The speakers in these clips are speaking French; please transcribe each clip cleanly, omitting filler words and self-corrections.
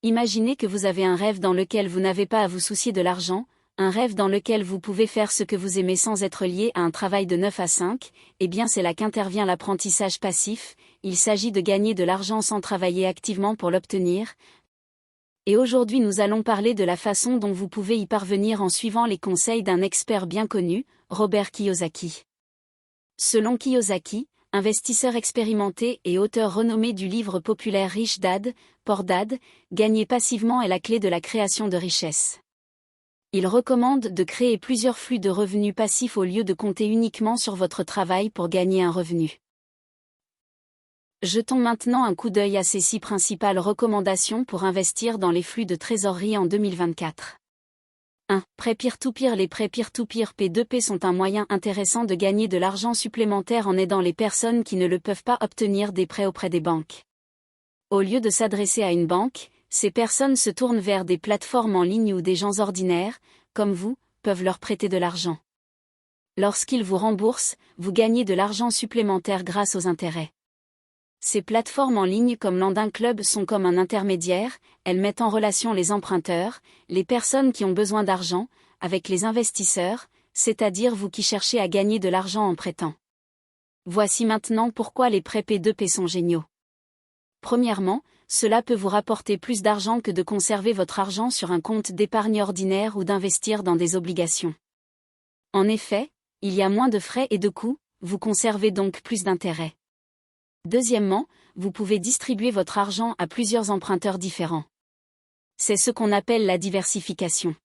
Imaginez que vous avez un rêve dans lequel vous n'avez pas à vous soucier de l'argent, un rêve dans lequel vous pouvez faire ce que vous aimez sans être lié à un travail de 9 à 5, eh bien c'est là qu'intervient l'apprentissage passif, il s'agit de gagner de l'argent sans travailler activement pour l'obtenir. Et aujourd'hui nous allons parler de la façon dont vous pouvez y parvenir en suivant les conseils d'un expert bien connu, Robert Kiyosaki. Selon Kiyosaki, investisseur expérimenté et auteur renommé du livre populaire Rich Dad, Poor Dad, gagner passivement est la clé de la création de richesse. Il recommande de créer plusieurs flux de revenus passifs au lieu de compter uniquement sur votre travail pour gagner un revenu. Jetons maintenant un coup d'œil à ces 6 principales recommandations pour investir dans les flux de trésorerie en 2024. 1. Prêts peer-to-peer. Les prêts peer-to-peer P2P sont un moyen intéressant de gagner de l'argent supplémentaire en aidant les personnes qui ne le peuvent pas obtenir des prêts auprès des banques. Au lieu de s'adresser à une banque, ces personnes se tournent vers des plateformes en ligne où des gens ordinaires, comme vous, peuvent leur prêter de l'argent. Lorsqu'ils vous remboursent, vous gagnez de l'argent supplémentaire grâce aux intérêts. Ces plateformes en ligne comme Lending Club sont comme un intermédiaire, elles mettent en relation les emprunteurs, les personnes qui ont besoin d'argent, avec les investisseurs, c'est-à-dire vous qui cherchez à gagner de l'argent en prêtant. Voici maintenant pourquoi les prêts P2P sont géniaux. Premièrement, cela peut vous rapporter plus d'argent que de conserver votre argent sur un compte d'épargne ordinaire ou d'investir dans des obligations. En effet, il y a moins de frais et de coûts, vous conservez donc plus d'intérêts. Deuxièmement, vous pouvez distribuer votre argent à plusieurs emprunteurs différents. C'est ce qu'on appelle la diversification.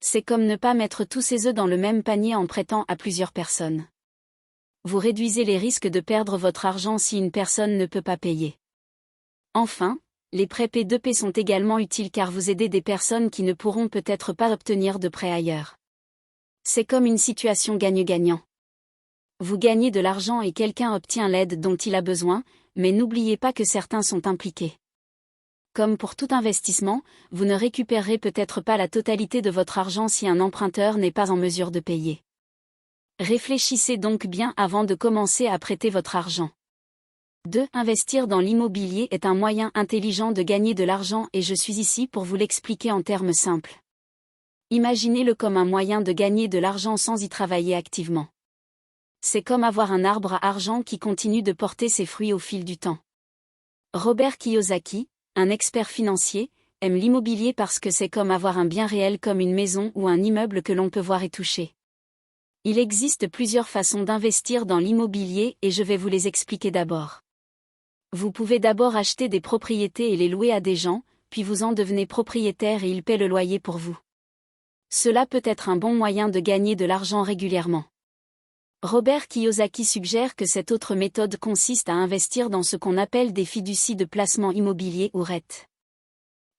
C'est comme ne pas mettre tous ses œufs dans le même panier en prêtant à plusieurs personnes. Vous réduisez les risques de perdre votre argent si une personne ne peut pas payer. Enfin, les prêts P2P sont également utiles car vous aidez des personnes qui ne pourront peut-être pas obtenir de prêt ailleurs. C'est comme une situation gagnant-gagnant. Vous gagnez de l'argent et quelqu'un obtient l'aide dont il a besoin, mais n'oubliez pas que certains sont impliqués. Comme pour tout investissement, vous ne récupérerez peut-être pas la totalité de votre argent si un emprunteur n'est pas en mesure de payer. Réfléchissez donc bien avant de commencer à prêter votre argent. 2. Investir dans l'immobilier est un moyen intelligent de gagner de l'argent et je suis ici pour vous l'expliquer en termes simples. Imaginez-le comme un moyen de gagner de l'argent sans y travailler activement. C'est comme avoir un arbre à argent qui continue de porter ses fruits au fil du temps. Robert Kiyosaki, un expert financier, aime l'immobilier parce que c'est comme avoir un bien réel comme une maison ou un immeuble que l'on peut voir et toucher. Il existe plusieurs façons d'investir dans l'immobilier et je vais vous les expliquer d'abord. Vous pouvez d'abord acheter des propriétés et les louer à des gens, puis vous en devenez propriétaire et ils paient le loyer pour vous. Cela peut être un bon moyen de gagner de l'argent régulièrement. Robert Kiyosaki suggère que cette autre méthode consiste à investir dans ce qu'on appelle des fiducies de placement immobilier ou REIT.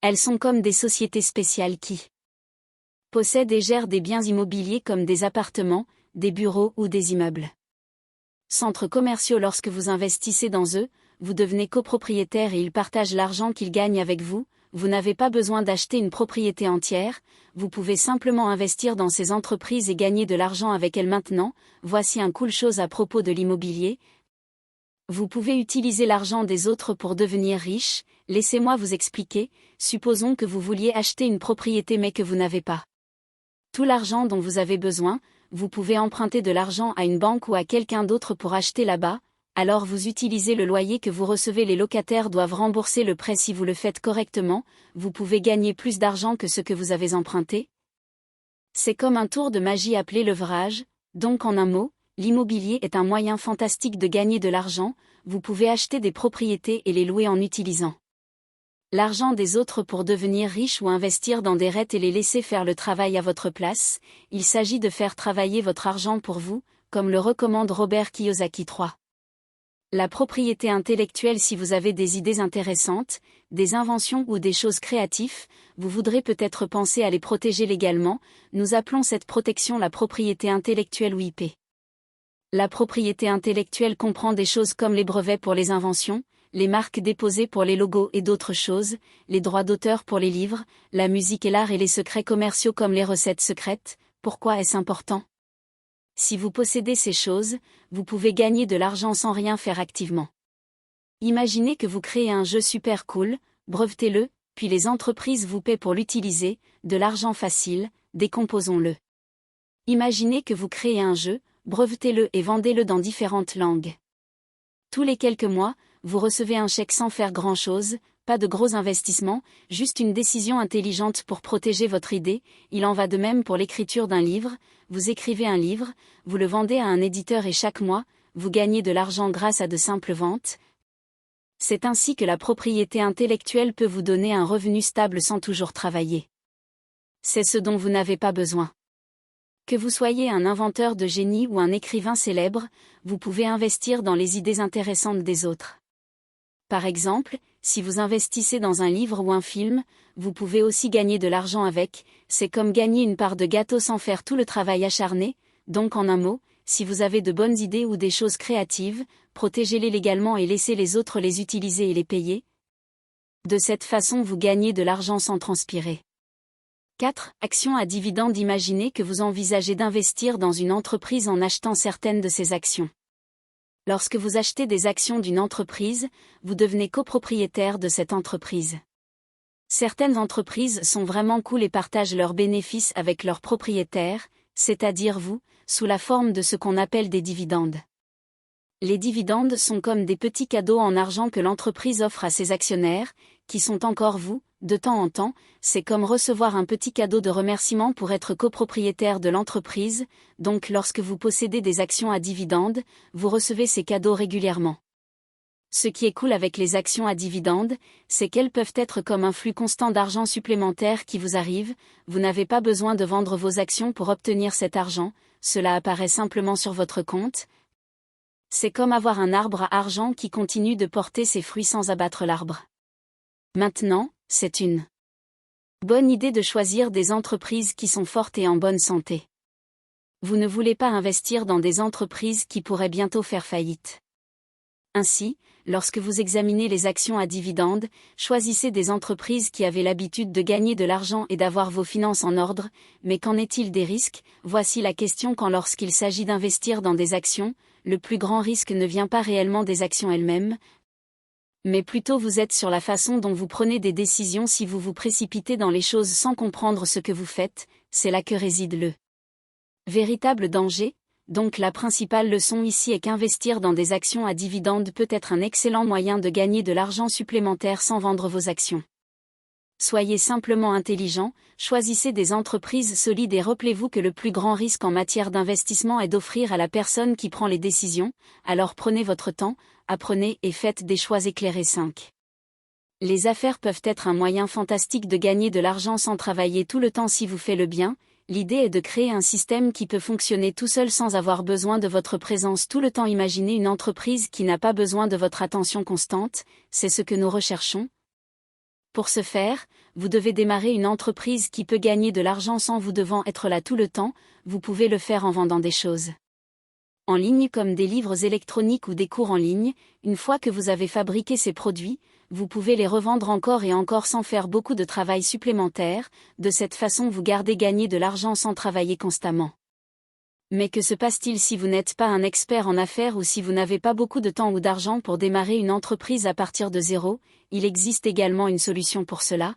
Elles sont comme des sociétés spéciales qui possèdent et gèrent des biens immobiliers comme des appartements, des bureaux ou des immeubles. Centres commerciaux. Lorsque vous investissez dans eux, vous devenez copropriétaire et ils partagent l'argent qu'ils gagnent avec vous. Vous n'avez pas besoin d'acheter une propriété entière, vous pouvez simplement investir dans ces entreprises et gagner de l'argent avec elles maintenant. Voici un cool chose à propos de l'immobilier. Vous pouvez utiliser l'argent des autres pour devenir riche, laissez-moi vous expliquer, supposons que vous vouliez acheter une propriété mais que vous n'avez pas tout l'argent dont vous avez besoin, vous pouvez emprunter de l'argent à une banque ou à quelqu'un d'autre pour acheter là-bas. Alors vous utilisez le loyer que vous recevez, les locataires doivent rembourser le prêt si vous le faites correctement, vous pouvez gagner plus d'argent que ce que vous avez emprunté. C'est comme un tour de magie appelé leverage, donc en un mot, l'immobilier est un moyen fantastique de gagner de l'argent, vous pouvez acheter des propriétés et les louer en utilisant l'argent des autres pour devenir riche ou investir dans des REIT et les laisser faire le travail à votre place. Il s'agit de faire travailler votre argent pour vous, comme le recommande Robert Kiyosaki. 3. La propriété intellectuelle. Si vous avez des idées intéressantes, des inventions ou des choses créatives, vous voudrez peut-être penser à les protéger légalement, nous appelons cette protection la propriété intellectuelle ou IP. La propriété intellectuelle comprend des choses comme les brevets pour les inventions, les marques déposées pour les logos et d'autres choses, les droits d'auteur pour les livres, la musique et l'art et les secrets commerciaux comme les recettes secrètes. Pourquoi est-ce important ? Si vous possédez ces choses, vous pouvez gagner de l'argent sans rien faire activement. Imaginez que vous créez un jeu super cool, brevetez-le, puis les entreprises vous paient pour l'utiliser, de l'argent facile, décomposons-le. Imaginez que vous créez un jeu, brevetez-le et vendez-le dans différentes langues. Tous les quelques mois, vous recevez un chèque sans faire grand-chose, pas de gros investissements, juste une décision intelligente pour protéger votre idée. Il en va de même pour l'écriture d'un livre. Vous écrivez un livre, vous le vendez à un éditeur et chaque mois, vous gagnez de l'argent grâce à de simples ventes. C'est ainsi que la propriété intellectuelle peut vous donner un revenu stable sans toujours travailler. C'est ce dont vous n'avez pas besoin. Que vous soyez un inventeur de génie ou un écrivain célèbre, vous pouvez investir dans les idées intéressantes des autres. Par exemple, si vous investissez dans un livre ou un film, vous pouvez aussi gagner de l'argent avec, c'est comme gagner une part de gâteau sans faire tout le travail acharné, donc en un mot, si vous avez de bonnes idées ou des choses créatives, protégez-les légalement et laissez les autres les utiliser et les payer. De cette façon vous gagnez de l'argent sans transpirer. 4. Actions à dividendes. Imaginez que vous envisagez d'investir dans une entreprise en achetant certaines de ses actions. Lorsque vous achetez des actions d'une entreprise, vous devenez copropriétaire de cette entreprise. Certaines entreprises sont vraiment cool et partagent leurs bénéfices avec leurs propriétaires, c'est-à-dire vous, sous la forme de ce qu'on appelle des dividendes. Les dividendes sont comme des petits cadeaux en argent que l'entreprise offre à ses actionnaires, qui sont encore vous, de temps en temps, c'est comme recevoir un petit cadeau de remerciement pour être copropriétaire de l'entreprise, donc lorsque vous possédez des actions à dividendes, vous recevez ces cadeaux régulièrement. Ce qui est cool avec les actions à dividendes, c'est qu'elles peuvent être comme un flux constant d'argent supplémentaire qui vous arrive, vous n'avez pas besoin de vendre vos actions pour obtenir cet argent, cela apparaît simplement sur votre compte. C'est comme avoir un arbre à argent qui continue de porter ses fruits sans abattre l'arbre. Maintenant, c'est une bonne idée de choisir des entreprises qui sont fortes et en bonne santé. Vous ne voulez pas investir dans des entreprises qui pourraient bientôt faire faillite. Ainsi, lorsque vous examinez les actions à dividendes, choisissez des entreprises qui avaient l'habitude de gagner de l'argent et d'avoir vos finances en ordre, mais qu'en est-il des risques? Voici la question. Quand lorsqu'il s'agit d'investir dans des actions, le plus grand risque ne vient pas réellement des actions elles-mêmes, mais plutôt vous êtes sur la façon dont vous prenez des décisions. Si vous vous précipitez dans les choses sans comprendre ce que vous faites, c'est là que réside le véritable danger. Donc la principale leçon ici est qu'investir dans des actions à dividendes peut être un excellent moyen de gagner de l'argent supplémentaire sans vendre vos actions. Soyez simplement intelligent, choisissez des entreprises solides et rappelez-vous que le plus grand risque en matière d'investissement est d'offrir à la personne qui prend les décisions, alors prenez votre temps, apprenez et faites des choix éclairés. 5. Les affaires peuvent être un moyen fantastique de gagner de l'argent sans travailler tout le temps si vous faites le bien. L'idée est de créer un système qui peut fonctionner tout seul sans avoir besoin de votre présence tout le temps. Imaginez une entreprise qui n'a pas besoin de votre attention constante, c'est ce que nous recherchons. Pour ce faire, vous devez démarrer une entreprise qui peut gagner de l'argent sans vous devant être là tout le temps. Vous pouvez le faire en vendant des choses en ligne comme des livres électroniques ou des cours en ligne. Une fois que vous avez fabriqué ces produits, vous pouvez les revendre encore et encore sans faire beaucoup de travail supplémentaire. De cette façon vous gagner de l'argent sans travailler constamment. Mais que se passe-t-il si vous n'êtes pas un expert en affaires ou si vous n'avez pas beaucoup de temps ou d'argent pour démarrer une entreprise à partir de zéro? Il existe également une solution pour cela.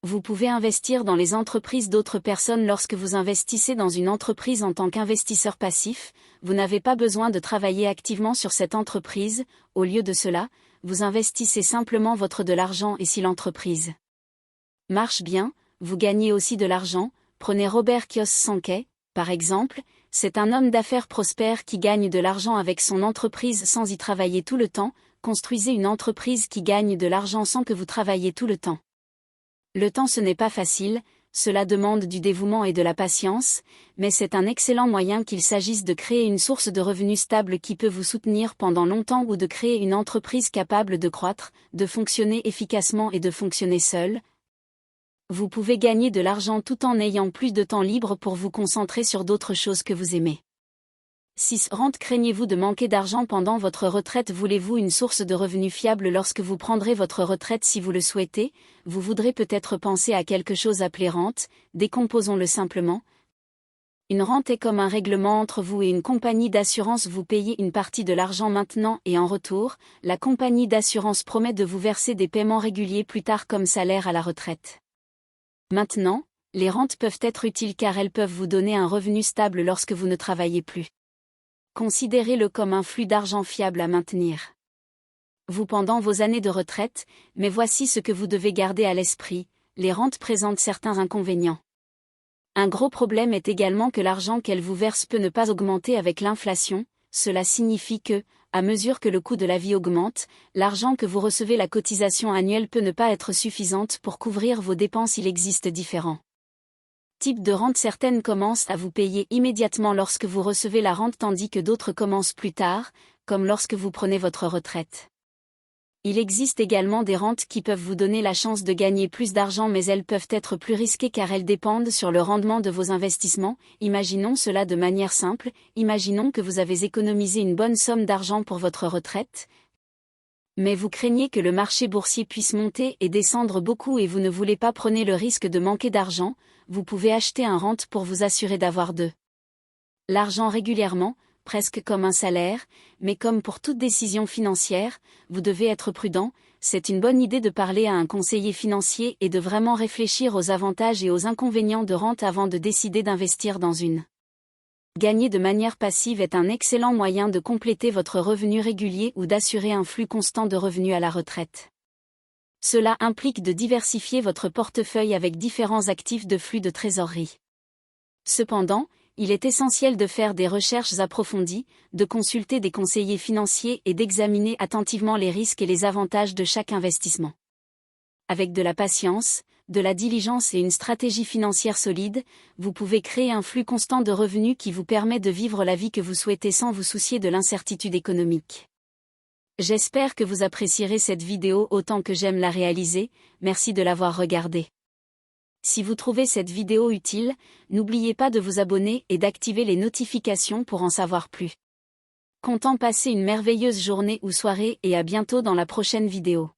Vous pouvez investir dans les entreprises d'autres personnes. Lorsque vous investissez dans une entreprise en tant qu'investisseur passif, vous n'avez pas besoin de travailler activement sur cette entreprise. Au lieu de cela, vous investissez simplement de l'argent et si l'entreprise marche bien, vous gagnez aussi de l'argent. Prenez Robert Kiyosaki, par exemple, c'est un homme d'affaires prospère qui gagne de l'argent avec son entreprise sans y travailler tout le temps. Construisez une entreprise qui gagne de l'argent sans que vous travailliez tout le temps. Le temps ce n'est pas facile, cela demande du dévouement et de la patience, mais c'est un excellent moyen qu'il s'agisse de créer une source de revenus stable qui peut vous soutenir pendant longtemps ou de créer une entreprise capable de croître, de fonctionner efficacement et de fonctionner seule. Vous pouvez gagner de l'argent tout en ayant plus de temps libre pour vous concentrer sur d'autres choses que vous aimez. 6. Rente. Craignez-vous de manquer d'argent pendant votre retraite? Voulez-vous une source de revenus fiable lorsque vous prendrez votre retraite? Si vous le souhaitez, vous voudrez peut-être penser à quelque chose appelé rente. Décomposons-le simplement. Une rente est comme un règlement entre vous et une compagnie d'assurance. Vous payez une partie de l'argent maintenant et en retour, la compagnie d'assurance promet de vous verser des paiements réguliers plus tard comme salaire à la retraite. Maintenant, les rentes peuvent être utiles car elles peuvent vous donner un revenu stable lorsque vous ne travaillez plus. Considérez-le comme un flux d'argent fiable à maintenir. Vous pendant vos années de retraite, mais voici ce que vous devez garder à l'esprit, les rentes présentent certains inconvénients. Un gros problème est également que l'argent qu'elles vous versent peut ne pas augmenter avec l'inflation, cela signifie que, à mesure que le coût de la vie augmente, l'argent que vous recevez la cotisation annuelle peut ne pas être suffisante pour couvrir vos dépenses. Il existe différents types de rentes. Certaines commencent à vous payer immédiatement lorsque vous recevez la rente tandis que d'autres commencent plus tard, comme lorsque vous prenez votre retraite. Il existe également des rentes qui peuvent vous donner la chance de gagner plus d'argent mais elles peuvent être plus risquées car elles dépendent sur le rendement de vos investissements. Imaginons cela de manière simple, imaginons que vous avez économisé une bonne somme d'argent pour votre retraite, mais vous craignez que le marché boursier puisse monter et descendre beaucoup et vous ne voulez pas prendre le risque de manquer d'argent, vous pouvez acheter un rente pour vous assurer d'avoir de l'argent régulièrement, presque comme un salaire, mais comme pour toute décision financière, vous devez être prudent. C'est une bonne idée de parler à un conseiller financier et de vraiment réfléchir aux avantages et aux inconvénients de rente avant de décider d'investir dans une. Gagner de manière passive est un excellent moyen de compléter votre revenu régulier ou d'assurer un flux constant de revenus à la retraite. Cela implique de diversifier votre portefeuille avec différents actifs de flux de trésorerie. Cependant, il est essentiel de faire des recherches approfondies, de consulter des conseillers financiers et d'examiner attentivement les risques et les avantages de chaque investissement. Avec de la patience, de la diligence et une stratégie financière solide, vous pouvez créer un flux constant de revenus qui vous permet de vivre la vie que vous souhaitez sans vous soucier de l'incertitude économique. J'espère que vous apprécierez cette vidéo autant que j'aime la réaliser. Merci de l'avoir regardée. Si vous trouvez cette vidéo utile, n'oubliez pas de vous abonner et d'activer les notifications pour en savoir plus. Comptant passer une merveilleuse journée ou soirée et à bientôt dans la prochaine vidéo.